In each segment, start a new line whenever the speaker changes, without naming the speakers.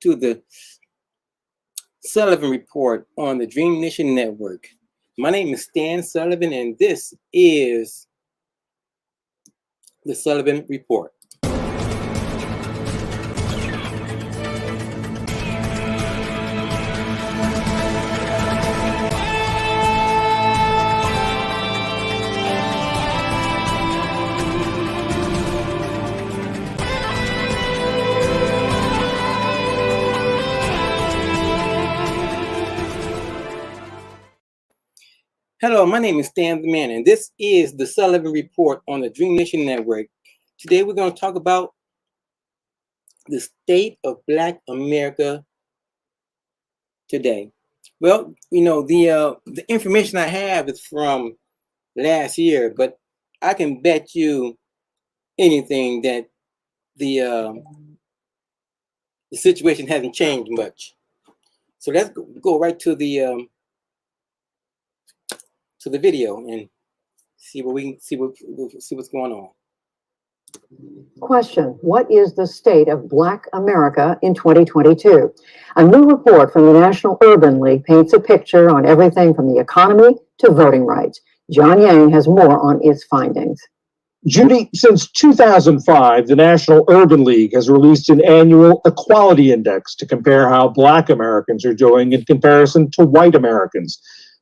to the Sullivan Report on the Dream Nation Network. My name is Stan Sullivan, and this is the Sullivan Report. Hello, my name is Stan the Man, and this is the Sullivan Report on the Dream Nation Network. Today, we're going to talk about the state of Black America today. Well, you know, the information I have is from last year, but I can bet you anything that the situation hasn't changed much. So let's go right to the video and see what we can see what's going on.
Question: what is the state of Black America in 2022? A new report from the National Urban League paints a picture on everything from the economy to voting rights. John Yang has more on its findings.
Judy, since 2005, the National Urban League has released an annual equality index to compare how Black Americans are doing in comparison to white Americans.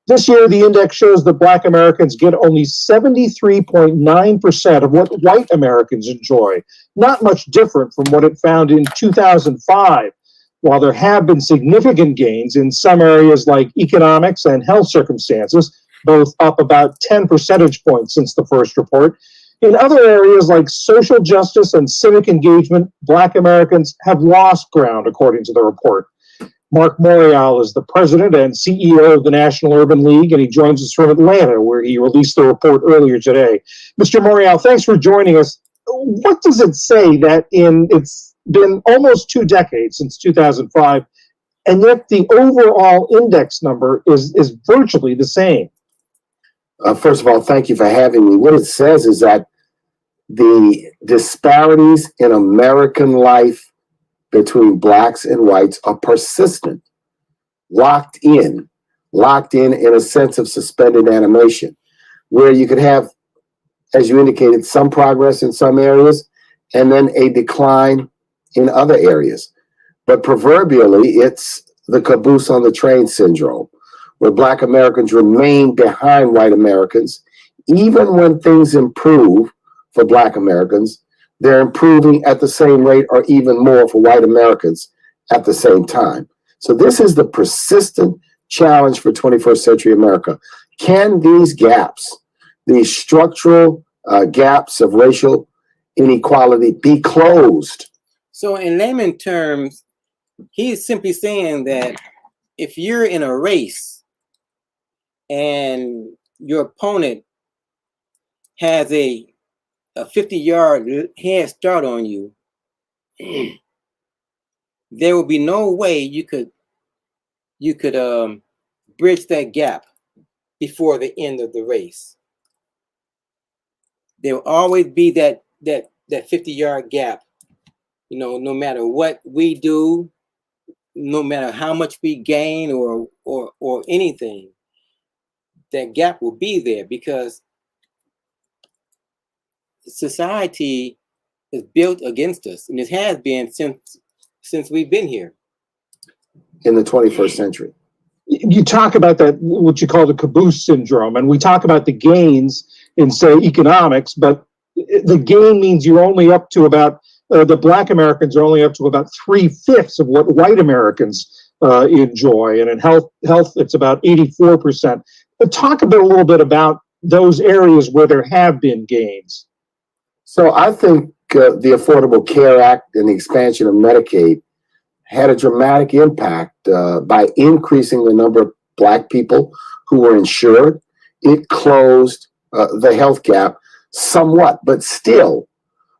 This year, the index shows that Black Americans get only 73.9% of what white Americans enjoy, not much different from what it found in 2005. While there have been significant gains in some areas like economics and health circumstances, both up about 10 percentage points since the first report, in other areas like social justice and civic engagement, Black Americans have lost ground, according to the report. Mark Morial is the president and CEO of the National Urban League, and he joins us from Atlanta, where he released the report earlier today. Mr. Morial, thanks for joining us. What does it say that it's been almost 2 decades since 2005, and yet the overall index number is virtually the same?
First of all, thank you for having me. What it says is that the disparities in American life between Blacks and whites are persistent, locked in a sense of suspended animation, where you could have, as you indicated, some progress in some areas and then a decline in other areas. But proverbially, it's the caboose on the train syndrome, where Black Americans remain behind white Americans. Even when things improve for Black Americans, they're improving at the same rate or even more for white Americans at the same time. So this is the persistent challenge for 21st century America. Can these gaps, these structural gaps of racial inequality, be closed?
So in layman terms, he's simply saying that if you're in a race and your opponent has a 50-yard head start on you, there will be no way you could bridge that gap before the end of the race. There will always be that 50-yard gap. You know, no matter what we do, no matter how much we gain or anything, that gap will be there because society is built against us, and it has been since we've been here
in the 21st century.
You talk about that, what you call the caboose syndrome, and we talk about the gains in, say, economics, but the gain means you're only up to about, the Black Americans are only up to about 3/5 of what white Americans enjoy, and in health it's about 84%. But talk a little bit about those areas where there have been gains.
So I think the Affordable Care Act and the expansion of Medicaid had a dramatic impact by increasing the number of Black people who were insured. It closed the health gap somewhat, but still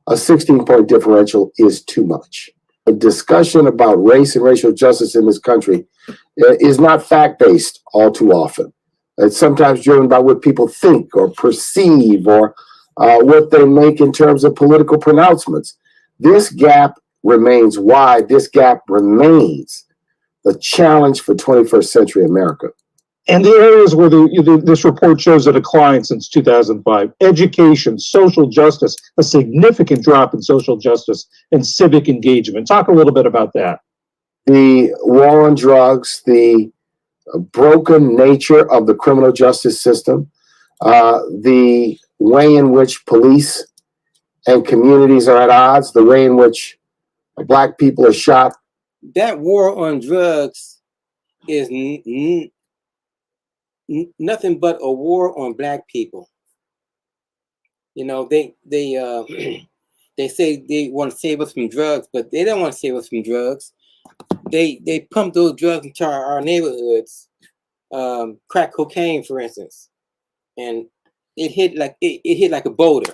a 16-point differential is too much. A discussion about race and racial justice in this country is not fact-based all too often. It's sometimes driven by what people think or perceive or what they make in terms of political pronouncements. This gap remains wide, this gap remains the challenge for 21st century America.
And the areas where this report shows a decline since 2005: education, social justice, a significant drop in social justice and civic engagement. Talk a little bit about that.
The war on drugs, the broken nature of the criminal justice system, the way in which police and communities are at odds, the way in which Black people are shot.
That war on drugs is nothing but a war on Black people. You know, they say they want to save us from drugs, but they don't want to save us from drugs. They pump those drugs into our neighborhoods, crack cocaine, for instance, and it hit like a boulder.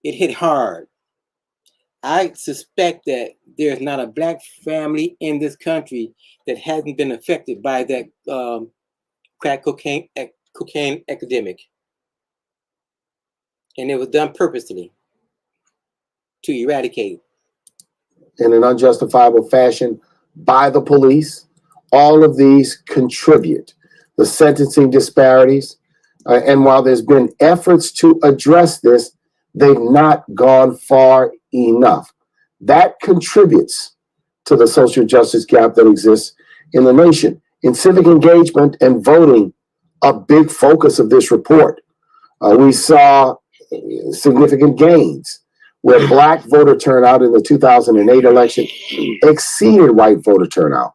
It hit hard. I suspect that there's not a Black family in this country that hasn't been affected by that crack cocaine epidemic, and it was done purposely to eradicate
in an unjustifiable fashion by the police. All of these contribute. The sentencing disparities, and while there's been efforts to address this, they've not gone far enough. That contributes to the social justice gap that exists in the nation. In civic engagement and voting, a big focus of this report, we saw significant gains where Black voter turnout in the 2008 election exceeded white voter turnout.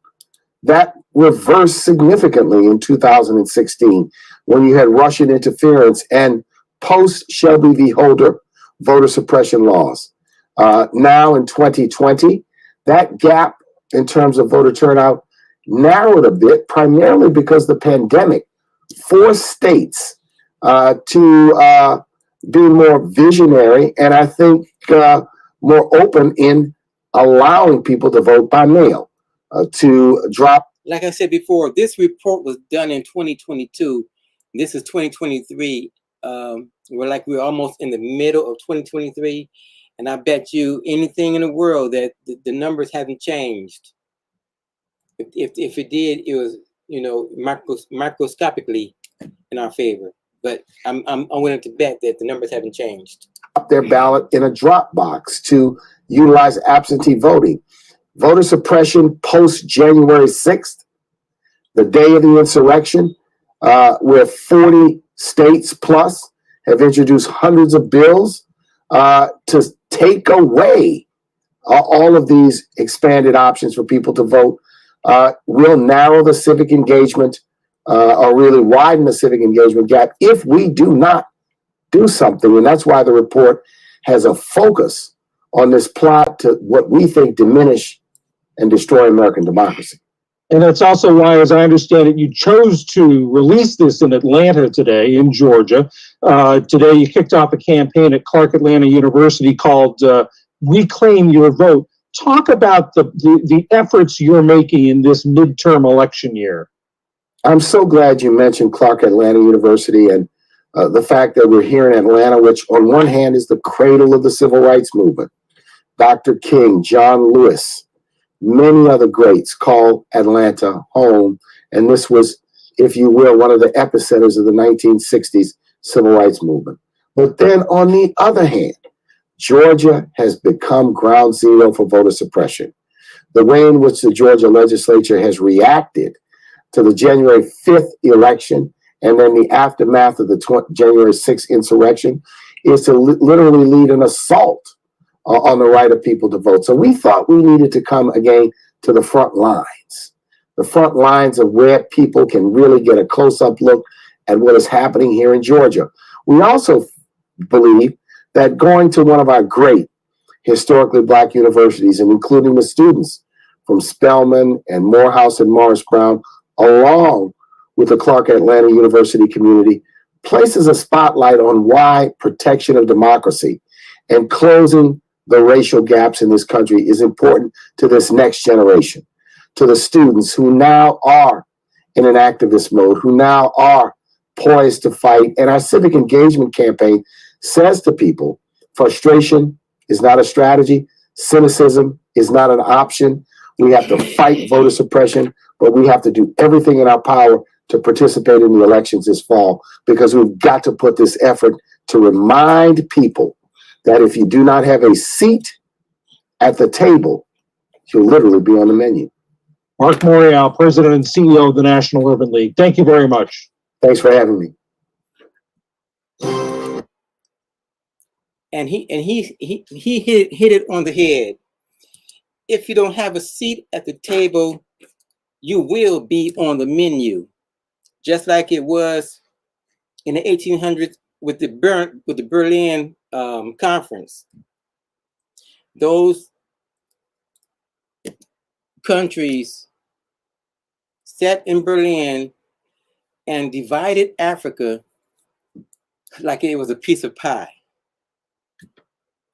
That reversed significantly in 2016 when you had Russian interference and post-Shelby v. Holder voter suppression laws. Now in 2020, that gap in terms of voter turnout narrowed a bit, primarily because the pandemic forced states to be more visionary and I think more open in allowing people to vote by mail, to drop.
Like I said before, this report was done in 2022. This is 2023. We're almost in the middle of 2023. And I bet you anything in the world that the numbers haven't changed. If it did, it was, you know, microscopically in our favor. But I'm willing to bet that the numbers haven't changed.
Their ballot in a drop box to utilize absentee voting. Voter suppression post January 6th, the day of the insurrection, where 40 states plus have introduced hundreds of bills to take away all of these expanded options for people to vote, will narrow the civic engagement or really widen the civic engagement gap if we do not do something. And that's why the report has a focus on this plot to what we think diminish and destroy American democracy.
And that's also why, as I understand it, you chose to release this in Atlanta today, in Georgia. Today, you kicked off a campaign at Clark Atlanta University called Reclaim Your Vote. Talk about the efforts you're making in this midterm election year.
I'm so glad you mentioned Clark Atlanta University and the fact that we're here in Atlanta, which on one hand is the cradle of the civil rights movement. Dr. King, John Lewis, many other greats call Atlanta home. And this was, if you will, one of the epicenters of the 1960s civil rights movement. But then on the other hand, Georgia has become ground zero for voter suppression. The way in which the Georgia legislature has reacted to the January 5th election and then the aftermath of the January 6th insurrection is to literally lead an assault on the right of people to vote. So we thought we needed to come again to the front lines of where people can really get a close-up look at what is happening here in Georgia. We also believe that going to one of our great historically Black universities and including the students from Spelman and Morehouse and Morris Brown, along with the Clark Atlanta University community, places a spotlight on why protection of democracy and closing the racial gaps in this country is important to this next generation, to the students who now are in an activist mode, who now are poised to fight. And our civic engagement campaign says to people, frustration is not a strategy. Cynicism is not an option. We have to fight voter suppression, but we have to do everything in our power to participate in the elections this fall, because we've got to put this effort to remind people that if you do not have a seat at the table, you'll literally be on the menu.
Mark Morial, President and CEO of the National Urban League. Thank you very much.
Thanks for having me.
And he hit it on the head. If you don't have a seat at the table, you will be on the menu, just like it was in the 1800s with the Berlin Conference. Those countries sat in Berlin and divided Africa like it was a piece of pie.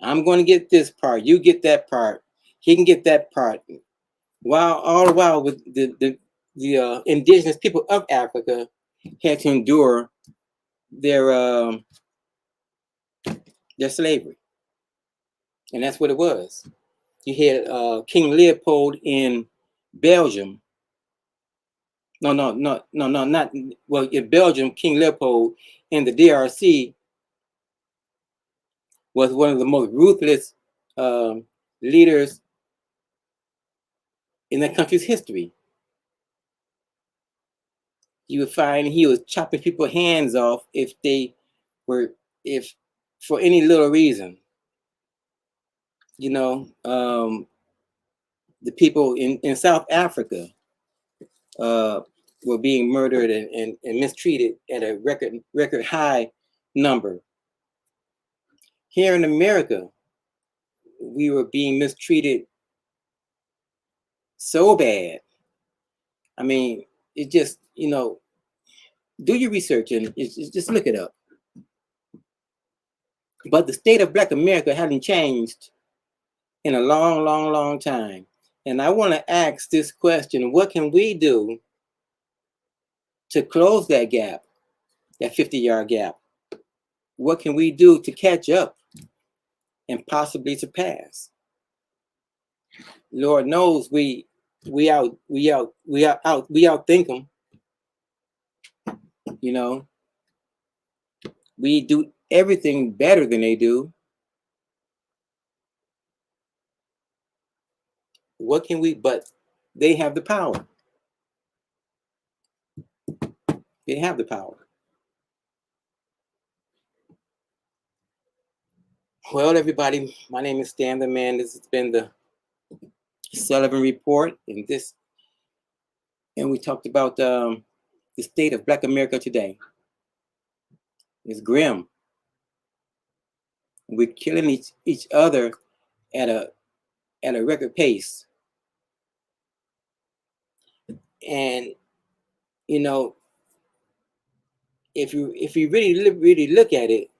I'm going to get this part, you get that part, he can get that part. While all the while, with the indigenous people of Africa had to endure their slavery, and that's what it was. You had King Leopold in Belgium. Not well. In Belgium, King Leopold in the DRC was one of the most ruthless leaders in that country's history. You would find he was chopping people's hands off if for any little reason. You know, the people in South Africa were being murdered and mistreated at a record high number. Here in America, we were being mistreated so bad. I mean, it just, you know, do your research and just look it up. But the state of Black America hasn't changed in a long time. And I want to ask this question: what can we do to close that gap, that 50-yard gap? What can we do to catch up and possibly surpass? Lord knows we outthink them. You know, we do everything better than they do. What can we? But they have the power. They have the power. Well, everybody, my name is Stan the Man. This has been the Sullivan Report, and we talked about the state of Black America today. It's grim. We're killing each other at a record pace. And you know, if you really look at it,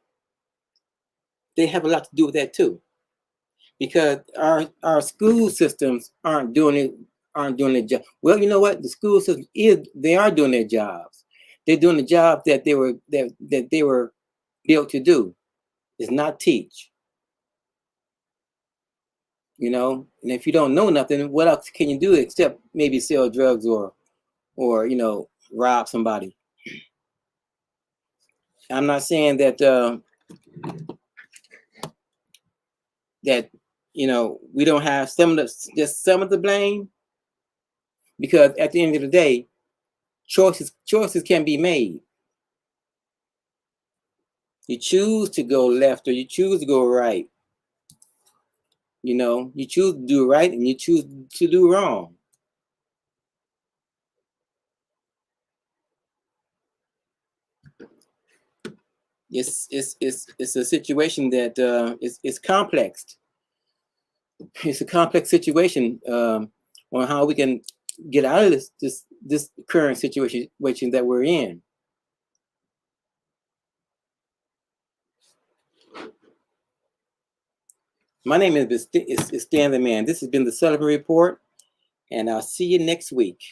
they have a lot to do with that too, because our school systems aren't doing their job. Well, you know what? The school system they are doing their jobs. They're doing the job that they were built to do. Is not teach. You know, and if you don't know nothing, what else can you do except maybe sell drugs or you know, rob somebody? I'm not saying that that, you know, we don't have some of the blame, because at the end of the day, choices can be made. You choose to go left or you choose to go right. You know, you choose to do right and you choose to do wrong. It's a situation that is complex. It's a complex situation on how we can get out of this current situation that we're in. My name is Stan the Man. This has been the Sullivan Report, and I'll see you next week.